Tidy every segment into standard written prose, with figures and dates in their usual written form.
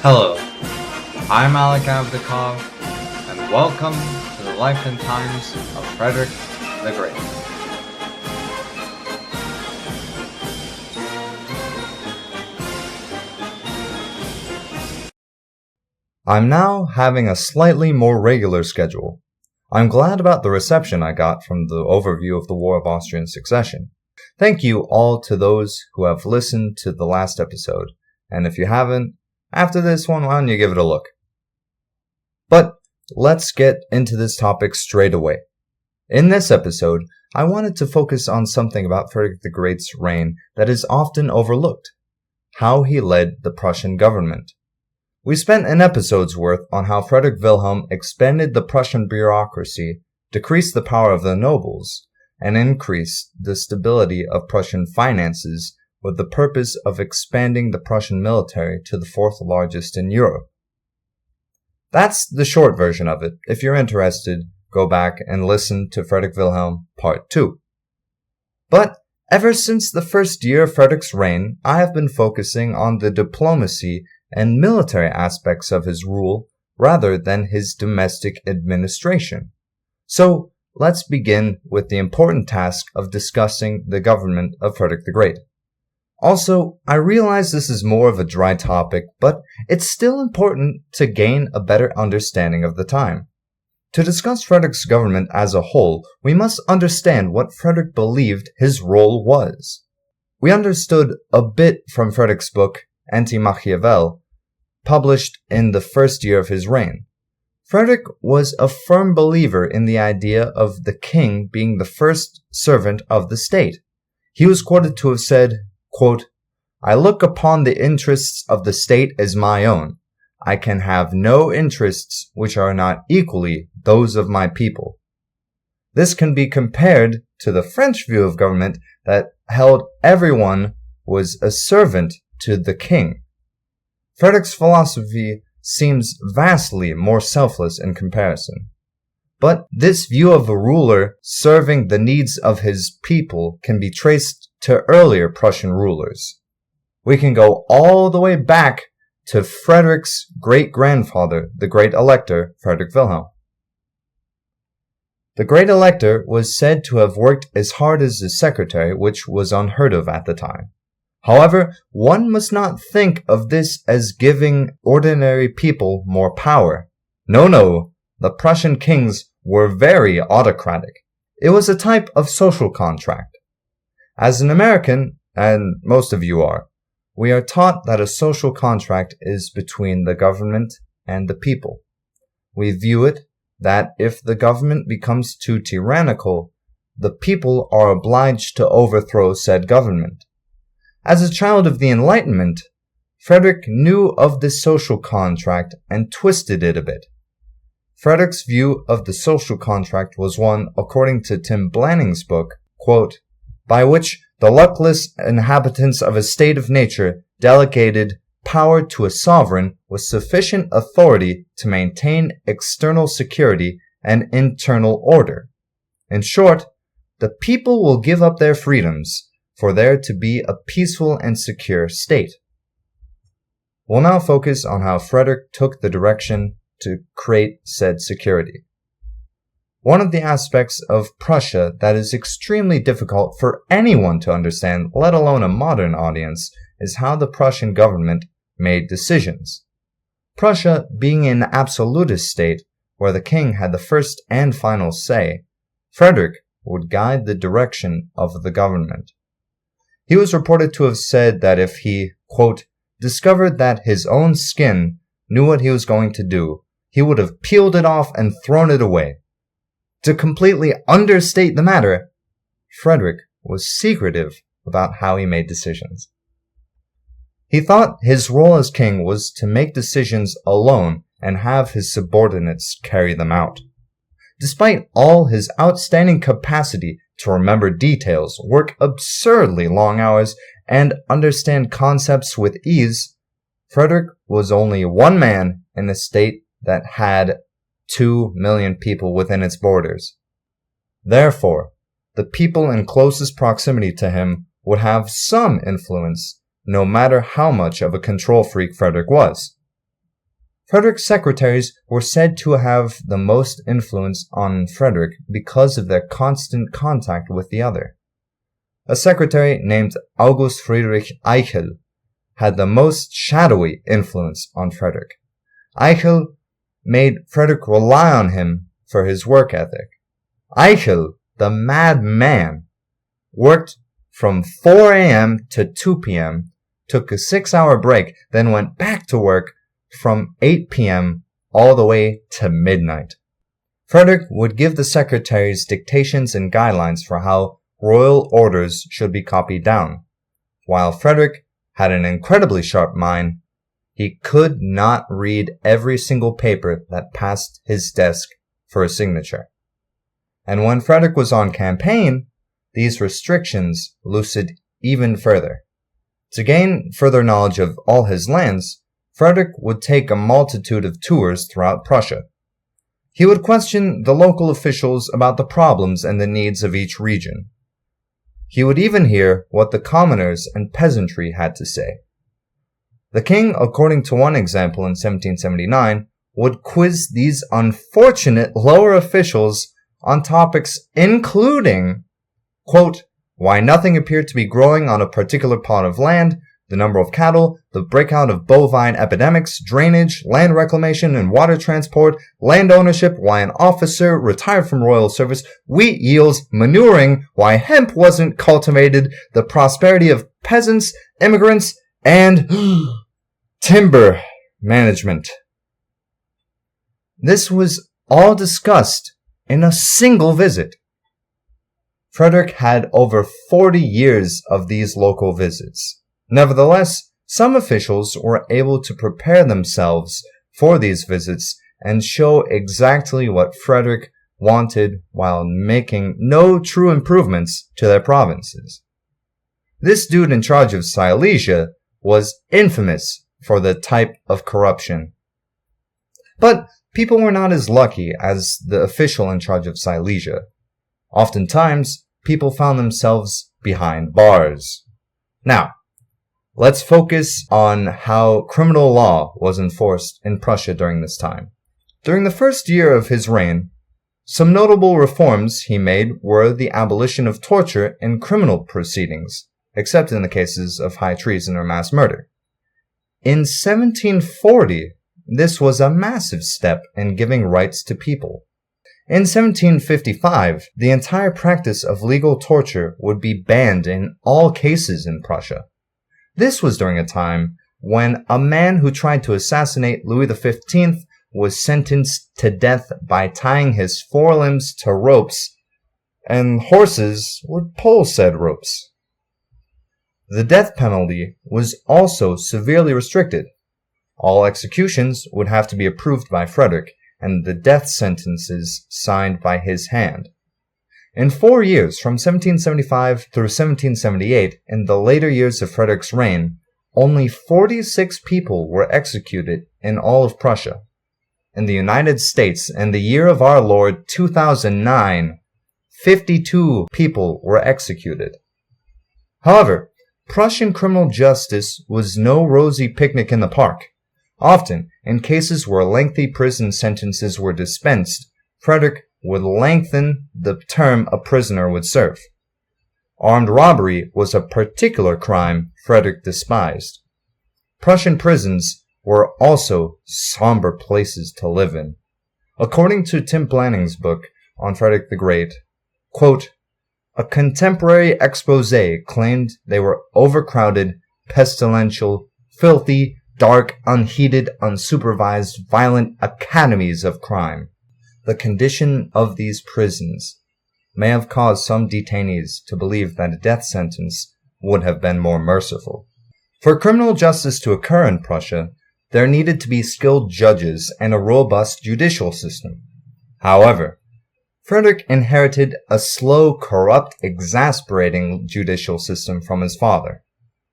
Hello, I'm Alec Avdakov, and welcome to the life and times of Frederick the Great. I'm now having a slightly more regular schedule. I'm glad about the reception I got from the overview of the War of Austrian Succession. Thank you all to those who have listened to the last episode, and if you haven't, after this one, why don't you give it a look? But let's get into this topic straight away. In this episode, I wanted to focus on something about Frederick the Great's reign that is often overlooked: how he led the Prussian government. We spent an episode's worth on how Frederick Wilhelm expanded the Prussian bureaucracy, decreased the power of the nobles, and increased the stability of Prussian finances with the purpose of expanding the Prussian military to the fourth largest in Europe. That's the short version of it. If you're interested, go back and listen to Frederick Wilhelm Part 2. But ever since the first year of Frederick's reign, I have been focusing on the diplomacy and military aspects of his rule rather than his domestic administration. So let's begin with the important task of discussing the government of Frederick the Great. Also, I realize this is more of a dry topic, but it's still important to gain a better understanding of the time. To discuss Frederick's government as a whole, we must understand what Frederick believed his role was. We understood a bit from Frederick's book, Anti-Machiavel, published in the first year of his reign. Frederick was a firm believer in the idea of the king being the first servant of the state. He was quoted to have said, quote, "I look upon the interests of the state as my own. I can have no interests which are not equally those of my people." This can be compared to the French view of government that held everyone was a servant to the king. Frederick's philosophy seems vastly more selfless in comparison. But this view of a ruler serving the needs of his people can be traced to earlier Prussian rulers. We can go all the way back to Frederick's great-grandfather, the Great Elector, Frederick Wilhelm. The Great Elector was said to have worked as hard as his secretary, which was unheard of at the time. However, one must not think of this as giving ordinary people more power. No, the Prussian kings were very autocratic. It was a type of social contract. As an American, and most of you are, we are taught that a social contract is between the government and the people. We view it that if the government becomes too tyrannical, the people are obliged to overthrow said government. As a child of the Enlightenment, Frederick knew of this social contract and twisted it a bit. Frederick's view of the social contract was one, according to Tim Blanning's book, quote, "by which the luckless inhabitants of a state of nature delegated power to a sovereign with sufficient authority to maintain external security and internal order. In short, the people will give up their freedoms for there to be a peaceful and secure state." We'll now focus on how Frederick took the direction to create said security. One of the aspects of Prussia that is extremely difficult for anyone to understand, let alone a modern audience, is how the Prussian government made decisions. Prussia being an absolutist state, where the king had the first and final say, Frederick would guide the direction of the government. He was reported to have said that if he, quote, "discovered that his own skin knew what he was going to do, he would have peeled it off and thrown it away." To completely understate the matter, Frederick was secretive about how he made decisions. He thought his role as king was to make decisions alone and have his subordinates carry them out. Despite all his outstanding capacity to remember details, work absurdly long hours, and understand concepts with ease, Frederick was only one man in a state that had 2 million people within its borders. Therefore, the people in closest proximity to him would have some influence, no matter how much of a control freak Frederick was. Frederick's secretaries were said to have the most influence on Frederick because of their constant contact with the other. A secretary named August Friedrich Eichel had the most shadowy influence on Frederick. Eichel made Frederick rely on him for his work ethic. Eichel, the madman, worked from 4 a.m. to 2 p.m., took a 6-hour break, then went back to work from 8 p.m. all the way to midnight. Frederick would give the secretaries dictations and guidelines for how royal orders should be copied down. While Frederick had an incredibly sharp mind, he could not read every single paper that passed his desk for a signature. And when Frederick was on campaign, these restrictions loosened even further. To gain further knowledge of all his lands, Frederick would take a multitude of tours throughout Prussia. He would question the local officials about the problems and the needs of each region. He would even hear what the commoners and peasantry had to say. The king, according to one example in 1779, would quiz these unfortunate lower officials on topics including, quote, why nothing appeared to be growing on a particular plot of land, the number of cattle, the breakout of bovine epidemics, drainage, land reclamation and water transport, land ownership, why an officer retired from royal service, wheat yields, manuring, why hemp wasn't cultivated, the prosperity of peasants, immigrants, and timber management. This was all discussed in a single visit. Frederick had over 40 years of these local visits. Nevertheless, some officials were able to prepare themselves for these visits and show exactly what Frederick wanted while making no true improvements to their provinces. This dude in charge of Silesia was infamous for the type of corruption. But people were not as lucky as the official in charge of Silesia. Oftentimes, people found themselves behind bars. Now, let's focus on how criminal law was enforced in Prussia during this time. During the first year of his reign, some notable reforms he made were the abolition of torture in criminal proceedings, except in the cases of high treason or mass murder. In 1740, this was a massive step in giving rights to people. In 1755, the entire practice of legal torture would be banned in all cases in Prussia. This was during a time when a man who tried to assassinate Louis XV was sentenced to death by tying his forelimbs to ropes, and horses would pull said ropes. The death penalty was also severely restricted. All executions would have to be approved by Frederick, and the death sentences signed by his hand. In 4 years, from 1775 through 1778, in the later years of Frederick's reign, only 46 people were executed in all of Prussia. In the United States, in the year of our Lord 2009, 52 people were executed. However, Prussian criminal justice was no rosy picnic in the park. Often, in cases where lengthy prison sentences were dispensed, Frederick would lengthen the term a prisoner would serve. Armed robbery was a particular crime Frederick despised. Prussian prisons were also somber places to live in. According to Tim Planning's book on Frederick the Great, quote, a contemporary exposé claimed they were overcrowded, pestilential, filthy, dark, unheated, unsupervised, violent academies of crime. The condition of these prisons may have caused some detainees to believe that a death sentence would have been more merciful. For criminal justice to occur in Prussia, there needed to be skilled judges and a robust judicial system. However, Frederick inherited a slow, corrupt, exasperating judicial system from his father.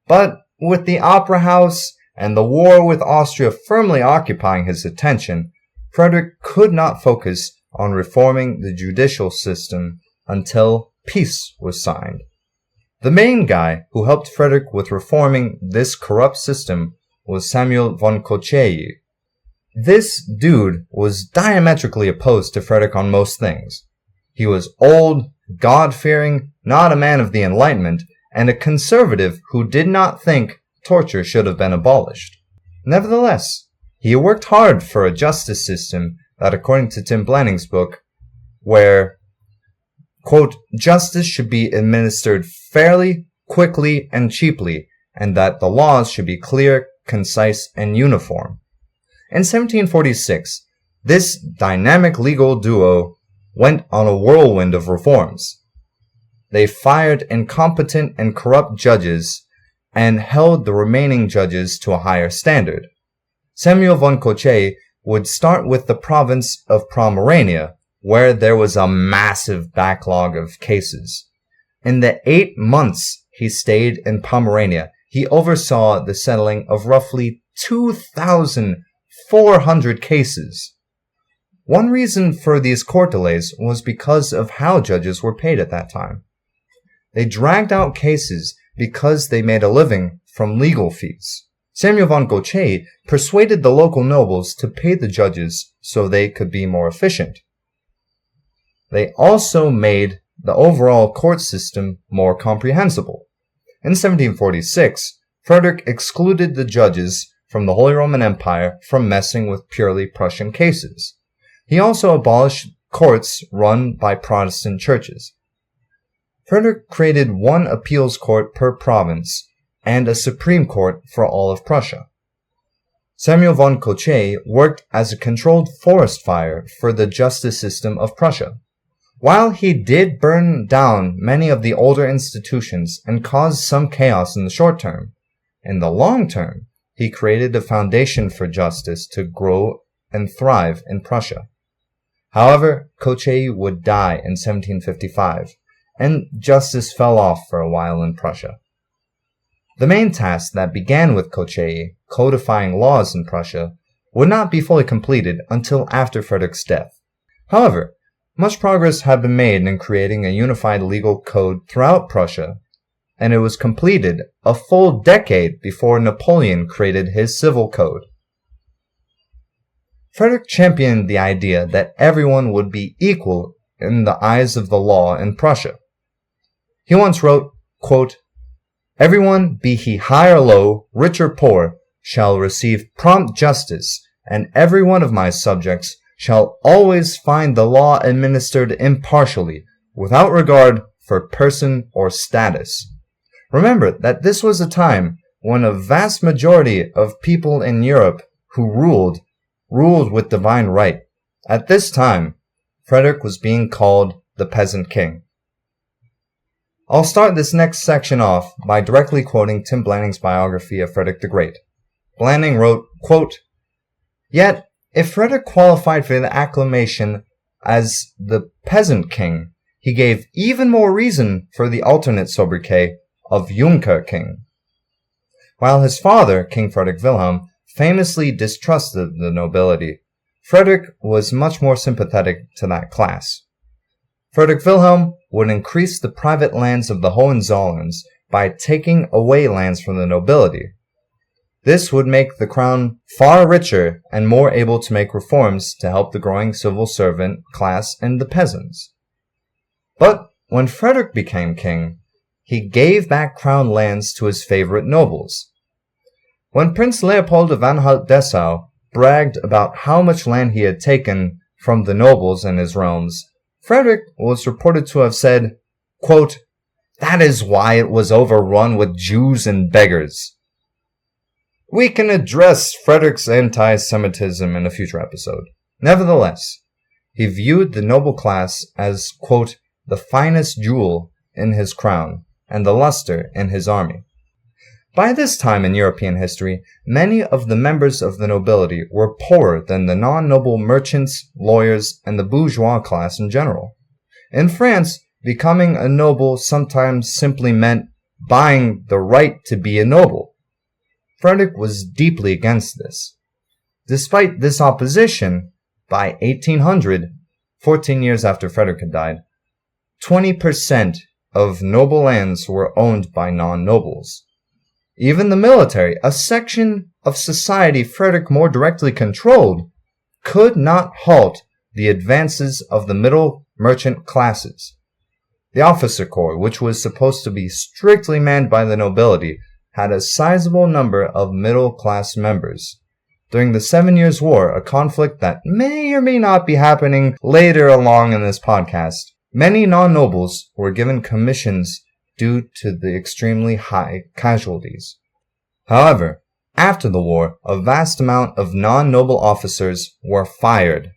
But with the Opera House and the war with Austria firmly occupying his attention, Frederick could not focus on reforming the judicial system until peace was signed. The main guy who helped Frederick with reforming this corrupt system was Samuel von Kocheyi. This dude was diametrically opposed to Frederick on most things. He was old, God-fearing, not a man of the Enlightenment, and a conservative who did not think torture should have been abolished. Nevertheless, he worked hard for a justice system that, according to Tim Blanning's book, where, quote, justice should be administered fairly, quickly, and cheaply, and that the laws should be clear, concise, and uniform. In 1746, this dynamic legal duo went on a whirlwind of reforms. They fired incompetent and corrupt judges and held the remaining judges to a higher standard. Samuel von Cochet would start with the province of Pomerania, where there was a massive backlog of cases. In the 8 months he stayed in Pomerania, he oversaw the settling of roughly 2,400 cases. One reason for these court delays was because of how judges were paid at that time. They dragged out cases because they made a living from legal fees. Samuel von Cochet persuaded the local nobles to pay the judges so they could be more efficient. They also made the overall court system more comprehensible. In 1746, Frederick excluded the judges from the Holy Roman Empire from messing with purely Prussian cases. He also abolished courts run by Protestant churches. Frederick created one appeals court per province and a Supreme Court for all of Prussia. Samuel von Cochet worked as a controlled forest fire for the justice system of Prussia. While he did burn down many of the older institutions and cause some chaos in the short term, in the long term, he created a foundation for justice to grow and thrive in Prussia. However, Cochet would die in 1755, and justice fell off for a while in Prussia. The main task that began with Cochet, codifying laws in Prussia, would not be fully completed until after Frederick's death. However, much progress had been made in creating a unified legal code throughout Prussia, and it was completed a full decade before Napoleon created his civil code. Frederick championed the idea that everyone would be equal in the eyes of the law in Prussia. He once wrote, quote, "Everyone, be he high or low, rich or poor, shall receive prompt justice, and every one of my subjects shall always find the law administered impartially, without regard for person or status." Remember that this was a time when a vast majority of people in Europe who ruled with divine right. At this time, Frederick was being called the peasant king. I'll start this next section off by directly quoting Tim Blanning's biography of Frederick the Great. Blanning wrote, quote, "Yet, if Frederick qualified for the acclamation as the peasant king, he gave even more reason for the alternate sobriquet of Junker King." While his father, King Frederick Wilhelm, famously distrusted the nobility, Frederick was much more sympathetic to that class. Frederick Wilhelm would increase the private lands of the Hohenzollerns by taking away lands from the nobility. This would make the crown far richer and more able to make reforms to help the growing civil servant class and the peasants. But when Frederick became king, he gave back crown lands to his favorite nobles. When Prince Leopold of Anhalt-Dessau bragged about how much land he had taken from the nobles in his realms, Frederick was reported to have said, quote, "That is why it was overrun with Jews and beggars." We can address Frederick's anti-Semitism in a future episode. Nevertheless, he viewed the noble class as, quote, "the finest jewel in his crown and the luster in his army." By this time in European history, many of the members of the nobility were poorer than the non-noble merchants, lawyers, and the bourgeois class in general. In France, becoming a noble sometimes simply meant buying the right to be a noble. Frederick was deeply against this. Despite this opposition, by 1800, 14 years after Frederick had died, 20% of noble lands were owned by non-nobles. Even the military, a section of society Frederick more directly controlled could not halt the advances of the middle merchant classes. The officer corps, which was supposed to be strictly manned by the nobility, had a sizable number of middle-class members. During the 7 Years' War, a conflict that may or may not be happening later along in this podcast, many non-nobles were given commissions due to the extremely high casualties. However, after the war, a vast amount of non-noble officers were fired.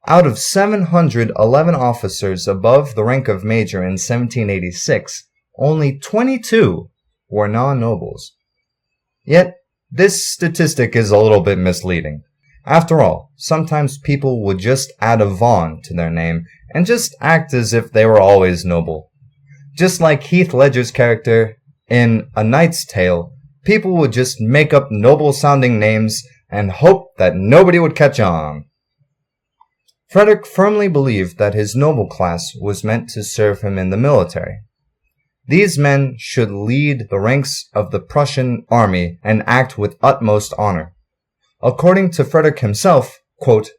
Out of 711 officers above the rank of major in 1786, only 22 were non-nobles. Yet, this statistic is a little bit misleading. After all, sometimes people would just add a von to their name and just act as if they were always noble. Just like Heath Ledger's character in A Knight's Tale, people would just make up noble-sounding names and hope that nobody would catch on. Frederick firmly believed that his noble class was meant to serve him in the military. These men should lead the ranks of the Prussian army and act with utmost honor. According to Frederick himself, quote,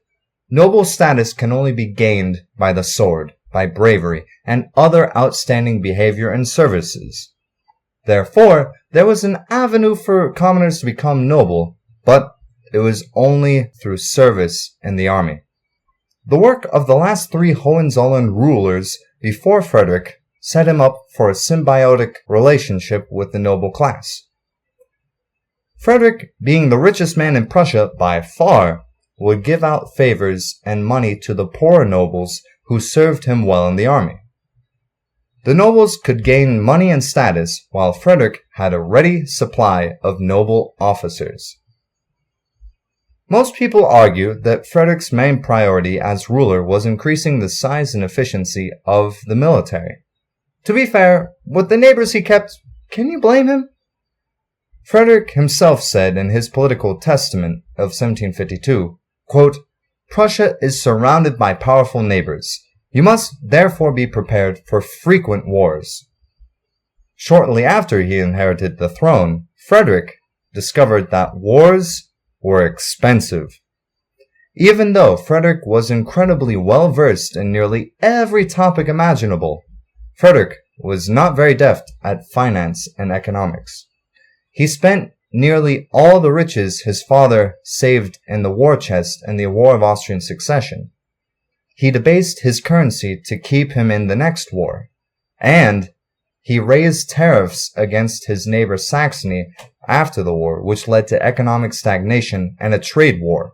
"Noble status can only be gained by the sword, by bravery, and other outstanding behavior and services. Therefore, there was an avenue for commoners to become noble, but it was only through service in the army." The work of the last three Hohenzollern rulers before Frederick set him up for a symbiotic relationship with the noble class. Frederick, being the richest man in Prussia by far, would give out favors and money to the poorer nobles who served him well in the army. The nobles could gain money and status, while Frederick had a ready supply of noble officers. Most people argue that Frederick's main priority as ruler was increasing the size and efficiency of the military. To be fair, with the neighbors he kept, can you blame him? Frederick himself said in his political testament of 1752, quote, "Prussia is surrounded by powerful neighbors. You must therefore be prepared for frequent wars." Shortly after he inherited the throne, Frederick discovered that wars were expensive. Even though Frederick was incredibly well versed in nearly every topic imaginable, Frederick was not very deft at finance and economics. He spent nearly all the riches his father saved in the war chest in the War of Austrian Succession. He debased his currency to keep him in the next war, and he raised tariffs against his neighbor Saxony after the war, which led to economic stagnation and a trade war.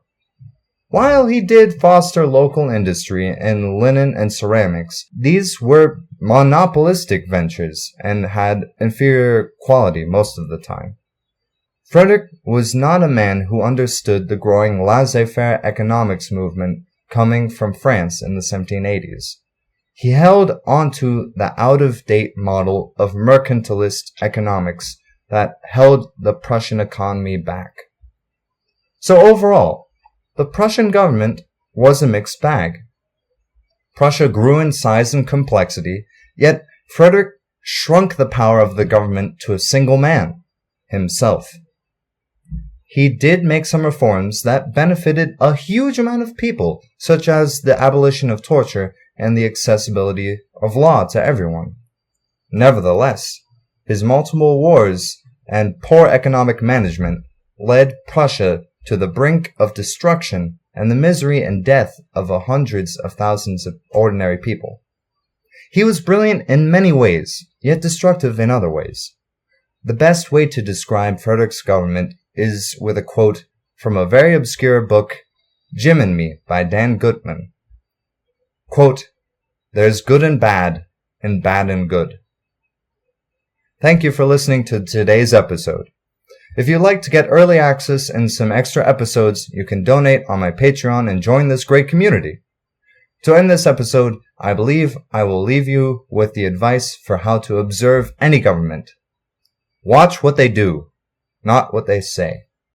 While he did foster local industry in linen and ceramics, these were monopolistic ventures and had inferior quality most of the time. Frederick was not a man who understood the growing laissez-faire economics movement coming from France in the 1780s. He held onto the out-of-date model of mercantilist economics that held the Prussian economy back. So overall, the Prussian government was a mixed bag. Prussia grew in size and complexity, yet Frederick shrunk the power of the government to a single man, himself. He did make some reforms that benefited a huge amount of people, such as the abolition of torture and the accessibility of law to everyone. Nevertheless, his multiple wars and poor economic management led Prussia to the brink of destruction and the misery and death of hundreds of thousands of ordinary people. He was brilliant in many ways, yet destructive in other ways. The best way to describe Frederick's government is with a quote from a very obscure book, Jim and Me by Dan Gutman. Quote, "There's good and bad and good." Thank you for listening to today's episode. If you'd like to get early access and some extra episodes, you can donate on my Patreon and join this great community. To end this episode, I believe I will leave you with the advice for how to observe any government. Watch what they do, not what they say.